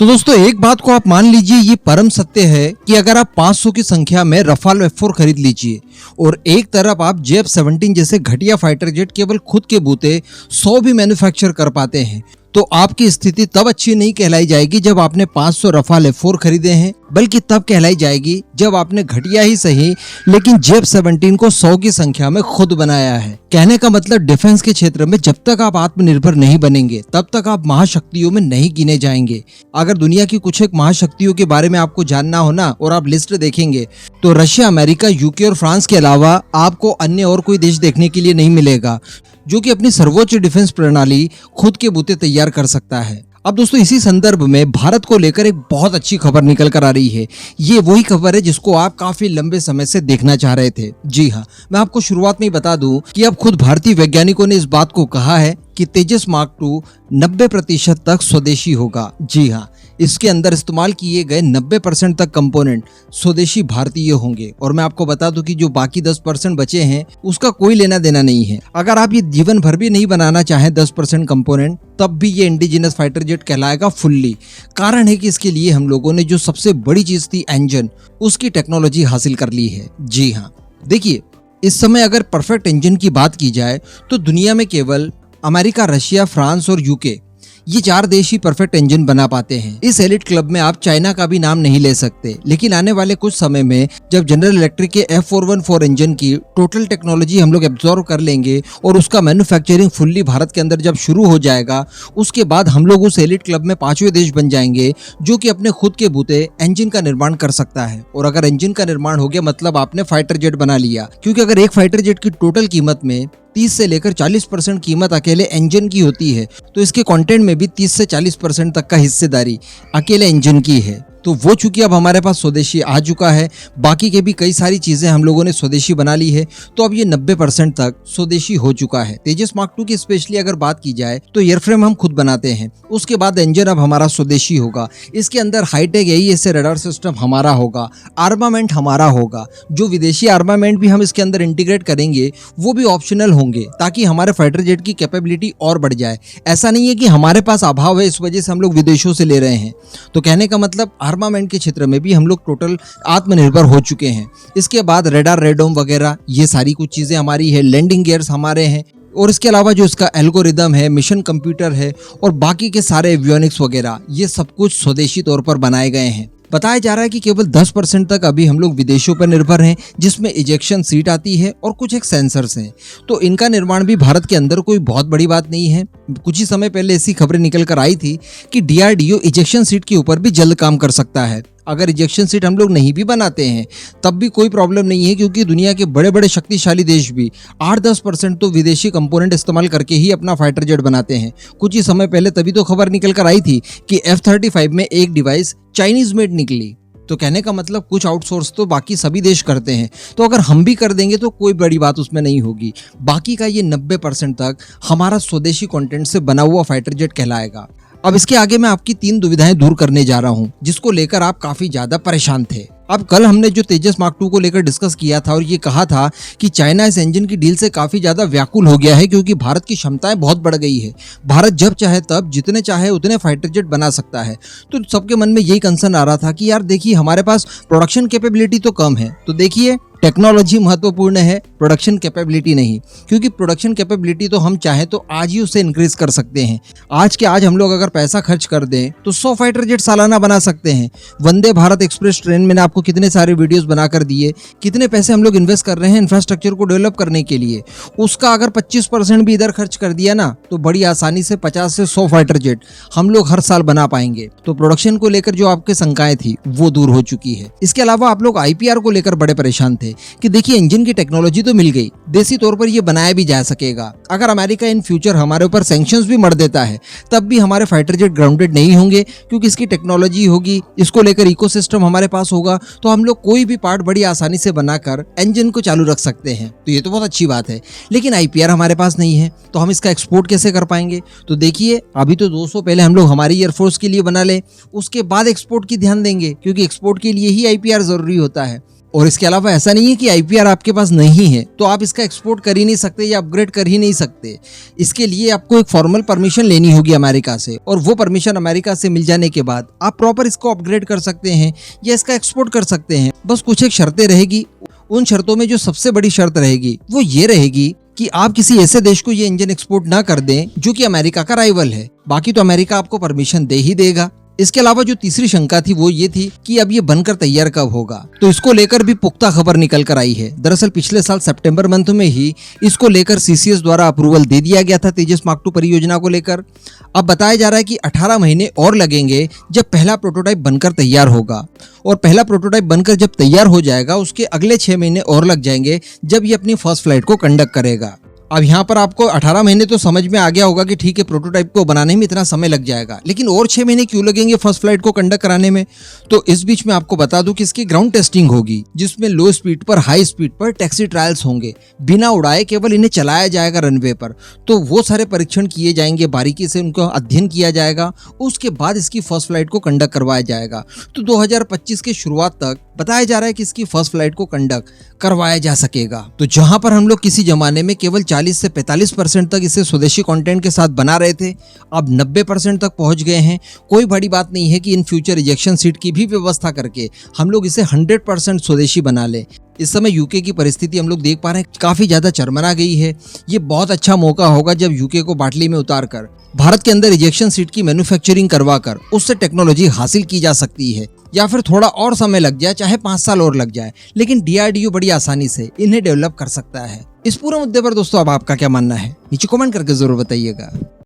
तो दोस्तों एक बात को आप मान लीजिए, ये परम सत्य है कि अगर आप 500 की संख्या में रफाल F4 खरीद लीजिए और एक तरफ आप JF-17 जैसे घटिया फाइटर जेट केवल खुद के बूते 100 भी मैन्युफैक्चर कर पाते हैं, तो आपकी स्थिति तब अच्छी नहीं कहलाई जाएगी जब आपने 500 रफाल F4 खरीदे हैं, बल्कि तब कहलाई जाएगी जब आपने घटिया ही सही लेकिन JF-17 को 100 की संख्या में खुद बनाया है। कहने का मतलब डिफेंस के क्षेत्र में जब तक आप आत्मनिर्भर नहीं बनेंगे तब तक आप महाशक्तियों में नहीं गिने जाएंगे। अगर दुनिया की कुछ एक महाशक्तियों के बारे में आपको जानना हो ना और आप लिस्ट देखेंगे तो रशिया, अमेरिका, यूके और फ्रांस के अलावा आपको अन्य और कोई देश देखने के लिए नहीं मिलेगा जो कि अपनी सर्वोच्च डिफेंस प्रणाली खुद के बूते तैयार कर सकता है। अब दोस्तों इसी संदर्भ में भारत को लेकर एक बहुत अच्छी खबर निकल कर आ रही है। ये वही खबर है जिसको आप काफी लंबे समय से देखना चाह रहे थे। जी हाँ, मैं आपको शुरुआत में ही बता दूं कि अब खुद भारतीय वैज्ञानिकों ने इस बात को कहा है कि तेजस मार्क 2 90% तक स्वदेशी होगा। जी हाँ, इसके अंदर इस्तेमाल किए गए 90% तक कंपोनेंट स्वदेशी भारतीय होंगे और मैं आपको बता दूं कि जो बाकी 10% बचे हैं उसका कोई लेना देना नहीं है। अगर आप ये जीवन भर भी नहीं बनाना चाहें 10% कंपोनेंट, तब भी ये इंडिजिनस फाइटर जेट कहलाएगा फुल्ली। कारण है कि इसके लिए हम लोगों ने जो सबसे बड़ी चीज थी इंजन, उसकी टेक्नोलॉजी हासिल कर ली है। जी हाँ, देखिए इस समय अगर परफेक्ट इंजन की बात की जाए तो दुनिया में केवल अमेरिका, रशिया, फ्रांस और यूके, ये 4 देश ही परफेक्ट इंजन बना पाते हैं। इस एलिट क्लब में आप चाइना का भी नाम नहीं ले सकते। लेकिन आने वाले कुछ समय में जब जनरल इलेक्ट्रिक के F414 इंजन की टोटल टेक्नोलॉजी हम लोग एब्जॉर्व कर लेंगे और उसका मैन्युफैक्चरिंग फुल्ली भारत के अंदर जब शुरू हो जाएगा, उसके बाद हम लोग उस एलिट क्लब में 5वें देश बन जाएंगे जो कि अपने खुद के बूते इंजन का निर्माण कर सकता है। और अगर इंजन का निर्माण हो गया मतलब आपने फाइटर जेट बना लिया, क्योंकि अगर एक फाइटर जेट की टोटल कीमत में 30 से लेकर 40% कीमत अकेले इंजन की होती है, तो इसके कंटेंट में भी 30 से 40% तक का हिस्सेदारी अकेले इंजन की है। तो वो चूंकि अब हमारे पास स्वदेशी आ चुका है, बाकी के भी कई सारी चीजें हम लोगों ने स्वदेशी बना ली है, तो अब ये 90% तक स्वदेशी हो चुका है। तेजस मार्क 2 की स्पेशली अगर बात की जाए तो एयरफ्रेम हम खुद बनाते हैं, उसके बाद इंजन अब हमारा स्वदेशी होगा। इसके अंदर हाईटेक AES रडार सिस्टम हमारा होगा, आर्मामेंट हमारा होगा। जो विदेशी आर्मामेंट भी हम इसके अंदर इंटीग्रेट करेंगे वो भी ऑप्शनल होंगे, ताकि हमारे फाइटर जेट की कैपेबिलिटी और बढ़ जाए। ऐसा नहीं है कि हमारे पास अभाव है इस वजह से हम लोग विदेशों से ले रहे हैं। तो कहने का मतलब आर्मामेंट के क्षेत्र में भी हम लोग टोटल आत्मनिर्भर हो चुके हैं। इसके बाद रेडार, रेडोम वगैरह ये सारी कुछ चीजें हमारी है, लैंडिंग गियर्स हमारे हैं, और इसके अलावा जो इसका एल्गोरिदम है, मिशन कंप्यूटर है और बाकी के सारे एवियोनिक्स वगैरह, ये सब कुछ स्वदेशी तौर पर बनाए गए हैं। बताया जा रहा है कि केवल 10% तक अभी हम लोग विदेशों पर निर्भर हैं, जिसमें इजेक्शन सीट आती है और कुछ एक सेंसर्स हैं। तो इनका निर्माण भी भारत के अंदर कोई बहुत बड़ी बात नहीं है। कुछ ही समय पहले ऐसी खबरें निकल कर आई थी कि DRDO इजेक्शन सीट के ऊपर भी जल्द काम कर सकता है। अगर इजेक्शन सीट हम लोग नहीं भी बनाते हैं तब भी कोई प्रॉब्लम नहीं है, क्योंकि दुनिया के बड़े बड़े शक्तिशाली देश भी 8-10% तो विदेशी कंपोनेंट इस्तेमाल करके ही अपना फाइटर जेट बनाते हैं। कुछ ही समय पहले तभी तो खबर निकल कर आई थी कि F-35 में एक डिवाइस चाइनीज मेड निकली। तो कहने का मतलब कुछ आउटसोर्स तो बाकी सभी देश करते हैं, तो अगर हम भी कर देंगे तो कोई बड़ी बात उसमें नहीं होगी। बाकी का ये 90% तक हमारा स्वदेशी कंटेंट से बना हुआ फाइटर जेट कहलाएगा। अब इसके आगे मैं आपकी 3 दुविधाएं दूर करने जा रहा हूं, जिसको लेकर आप काफी ज्यादा परेशान थे। अब कल हमने जो तेजस मार्क 2 को लेकर डिस्कस किया था और ये कहा था कि चाइना इस इंजन की डील से काफी ज्यादा व्याकुल हो गया है, क्योंकि भारत की क्षमताएं बहुत बढ़ गई है। भारत जब चाहे तब जितने चाहे उतने फाइटर जेट बना सकता है। तो सबके मन में यही कंसर्न आ रहा था कि यार देखिए, हमारे पास प्रोडक्शन कैपेबिलिटी तो कम है। तो देखिए, टेक्नोलॉजी महत्वपूर्ण है, प्रोडक्शन कैपेबिलिटी नहीं, क्योंकि प्रोडक्शन कैपेबिलिटी तो हम चाहे तो आज ही उसे इंक्रीज कर सकते हैं। आज के आज हम लोग अगर पैसा खर्च कर दें तो 100 फाइटर जेट सालाना बना सकते हैं। वंदे भारत एक्सप्रेस ट्रेन मैंने आपको कितने सारे वीडियोस बनाकर दिए, कितने पैसे हम लोग इन्वेस्ट कर रहे हैं इंफ्रास्ट्रक्चर को डेवलप करने के लिए। उसका अगर 25% भी इधर खर्च कर दिया ना, तो बड़ी आसानी से 50 से 100 फाइटर जेट हम लोग हर साल बना पाएंगे। तो प्रोडक्शन को लेकर जो आपके शंकाएं थी वो दूर हो चुकी है। इसके अलावा आप लोग IPR को लेकर बड़े परेशान थे कि देखिए, इंजन की टेक्नोलॉजी तो मिल गई, देसी तौर पर ये बनाया भी जा सकेगा। अगर अमेरिका इन फ्यूचर हमारे ऊपर सैंक्शंस भी मर देता है तब भी हमारे फाइटर जेट ग्राउंडेड नहीं होंगे, क्योंकि इसकी टेक्नोलॉजी होगी, इसको लेकर इकोसिस्टम हमारे पास होगा। तो हम लोग कोई भी पार्ट बड़ी आसानी से बनाकर इंजन को चालू रख सकते हैं। तो ये तो बहुत अच्छी बात है। लेकिन IPR हमारे पास नहीं है, तो हम इसका एक्सपोर्ट कैसे कर पाएंगे? तो देखिए, अभी तो 200 पहले हम लोग हमारी एयरफोर्स के लिए बना ले, उसके बाद एक्सपोर्ट की ध्यान देंगे, क्योंकि एक्सपोर्ट के लिए ही IPR जरूरी होता है। और इसके अलावा ऐसा नहीं है कि आईपीआर आपके पास नहीं है तो आप इसका एक्सपोर्ट कर ही नहीं सकते या अपग्रेड कर ही नहीं सकते। इसके लिए आपको एक फॉर्मल परमिशन लेनी होगी अमेरिका से, और वो परमिशन अमेरिका से मिल जाने के बाद आप प्रॉपर इसको अपग्रेड कर सकते हैं या इसका एक्सपोर्ट कर सकते हैं। बस कुछ एक शर्तें रहेगी। उन शर्तों में जो सबसे बड़ी शर्त रहेगी वो ये रहेगी कि आप किसी ऐसे देश को ये इंजन एक्सपोर्ट ना कर दें जो कि अमेरिका का राइवल है। बाकी तो अमेरिका आपको परमिशन दे ही देगा। इसके अलावा जो तीसरी शंका थी वो ये थी कि अब ये बनकर तैयार कब होगा, तो इसको लेकर भी पुख्ता खबर निकल कर आई है। दरअसल पिछले साल सितंबर मंथ में ही इसको लेकर सीसीएस द्वारा अप्रूवल दे दिया गया था तेजस मार्क 2 परियोजना को लेकर। अब बताया जा रहा है कि 18 महीने और लगेंगे जब पहला प्रोटोटाइप बनकर तैयार होगा, और पहला प्रोटोटाइप बनकर जब तैयार हो जाएगा उसके अगले 6 महीने और लग जाएंगे जब ये अपनी फर्स्ट फ्लाइट को कंडक्ट करेगा। अब यहाँ पर आपको 18 महीने तो समझ में आ गया होगा कि ठीक है प्रोटोटाइप को बनाने में इतना समय लग जाएगा, लेकिन और 6 महीने क्यों लगेंगे फर्स्ट फ्लाइट को कंडक्ट कराने में। तो इस बीच में आपको बता दूं कि इसकी ग्राउंड टेस्टिंग होगी जिसमें लो स्पीड पर हाई स्पीड पर टैक्सी ट्रायल्स होंगे। बिना उड़ाए केवल इन्हें चलाया जाएगा रनवे पर, तो वो सारे परीक्षण किए जाएंगे, बारीकी से उनको अध्ययन किया जाएगा। उसके बाद इसकी फर्स्ट फ्लाइट को कंडक्ट करवाया जाएगा। तो 2025 के शुरुआत तक बताया जा रहा है कि इसकी फर्स्ट फ्लाइट को कंडक्ट करवाया जा सकेगा। तो जहां पर हम लोग किसी जमाने में केवल 40 से 45% तक इसे स्वदेशी कंटेंट के साथ बना रहे थे, अब 90% तक पहुंच गए हैं। कोई बड़ी बात नहीं है कि इन फ्यूचर इजेक्शन सीट की भी व्यवस्था करके हम लोग इसे 100% स्वदेशी बना ले। इस समय यूके की परिस्थिति हम लोग देख पा रहे हैं काफी ज्यादा चरमरा गई है। ये बहुत अच्छा मौका होगा जब यूके को बाटली में उतार कर भारत के अंदर इजेक्शन सीट की मैन्युफैक्चरिंग करवा कर उससे टेक्नोलॉजी हासिल की जा सकती है। या फिर थोड़ा और समय लग जाए, चाहे 5 साल और लग जाए, लेकिन डीआरडीओ बड़ी आसानी से इन्हें डेवलप कर सकता है। इस पूरे मुद्दे पर दोस्तों अब आपका क्या मानना है, नीचे कमेंट करके जरूर बताइएगा।